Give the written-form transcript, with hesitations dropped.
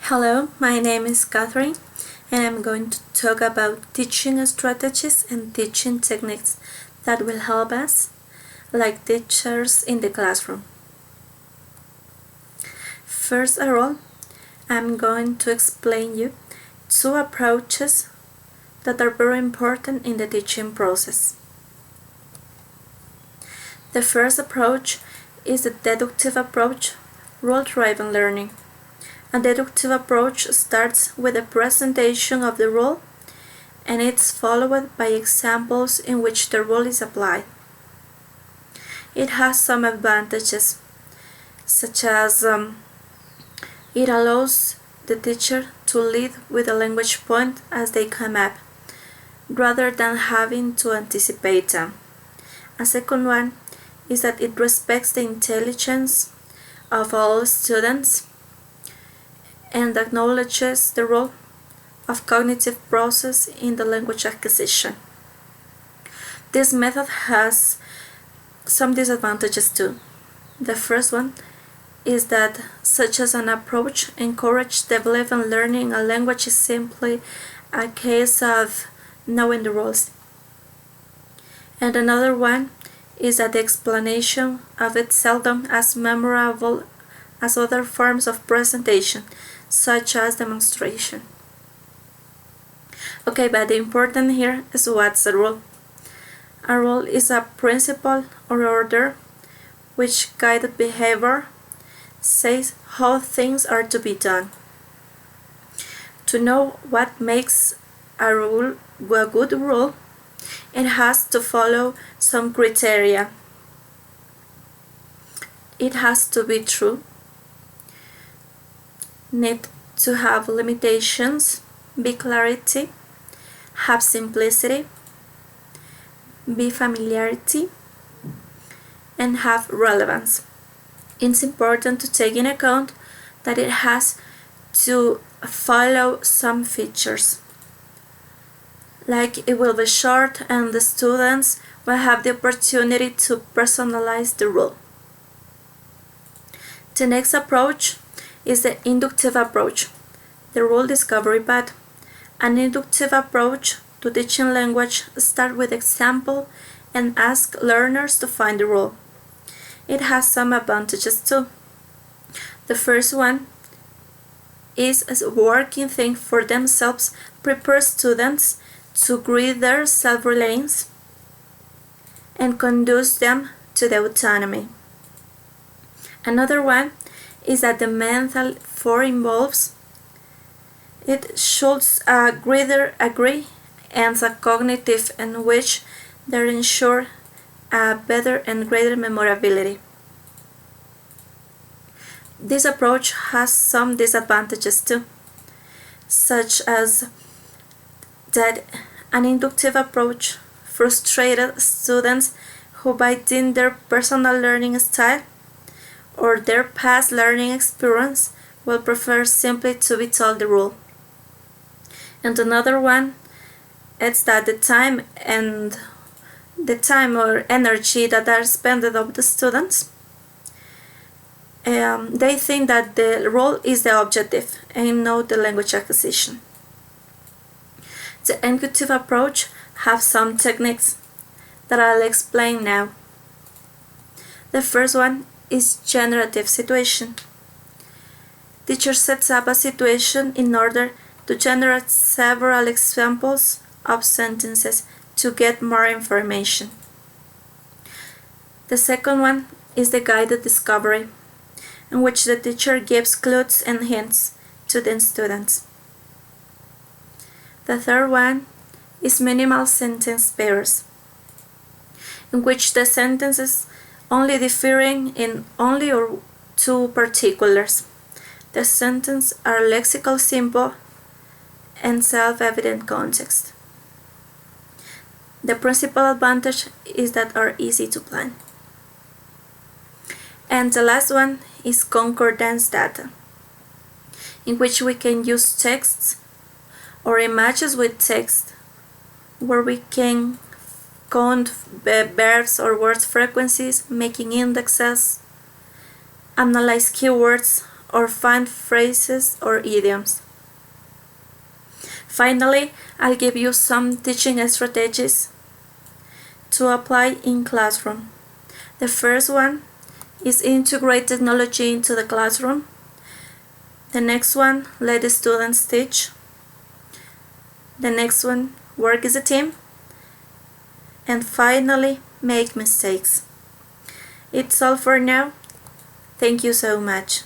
Hello, my name is Catherine, and I'm going to talk about teaching strategies and teaching techniques that will help us, like teachers in the classroom. First of all, I'm going to explain you two approaches that are very important in the teaching process. The first approach is the deductive approach, role-driven learning. A deductive approach starts with a presentation of the role, and it's followed by examples in which the role is applied. It has some advantages, such as it allows the teacher to lead with a language point as they come up, rather than having to anticipate them. A second one is that it respects the intelligence of all students and acknowledges the role of cognitive process in the language acquisition. This method has some disadvantages too. The first one is that such as an approach encourages the belief in learning a language is simply a case of knowing the rules. And another one is that the explanation of it seldom as memorable as other forms of presentation, such as demonstration. Okay, but the important here is what's a rule. A rule is a principle or order which guided behavior, says how things are to be done. To know what makes a rule a good rule, it has to follow some criteria. It has to be true, need to have limitations, be clarity, have simplicity, be familiarity, and have relevance. It's important to take in account that it has to follow some features, like it will be short and the students will have the opportunity to personalize the rule. The next approach is the inductive approach, the rule discovery path. An inductive approach to teaching language starts with example and asks learners to find the rule. It has some advantages too. The first one is a working thing for themselves, prepare students to greet their self-reliance and conduce them to the autonomy. Another one is that the mental for involves it should a greater agree and a cognitive in which they ensure a better and greater memorability. This approach has some disadvantages too, such as that an inductive approach frustrated students who by their personal learning style or their past learning experience will prefer simply to be told the rule. And another one is that the time or energy that are spent on the students, they think that the role is the objective and not the language acquisition. The inductive approach have some techniques that I'll explain now. The first one is generative situation. Teacher sets up a situation in order to generate several examples of sentences to get more information. The second one is the guided discovery, in which the teacher gives clues and hints to the students. The third one is minimal sentence pairs, in which the sentences only differing in only or two particulars. The sentences are lexical simple and self-evident context. The principal advantage is that are easy to plan. And the last one is concordance data, in which we can use texts or images with text, where we can count verbs or word frequencies, making indexes, analyze keywords, or find phrases or idioms. Finally, I'll give you some teaching strategies to apply in classroom. The first one is integrate technology into the classroom. The next one, let the students teach. The next one, work as a team. And finally, make mistakes. It's all for now. Thank you so much.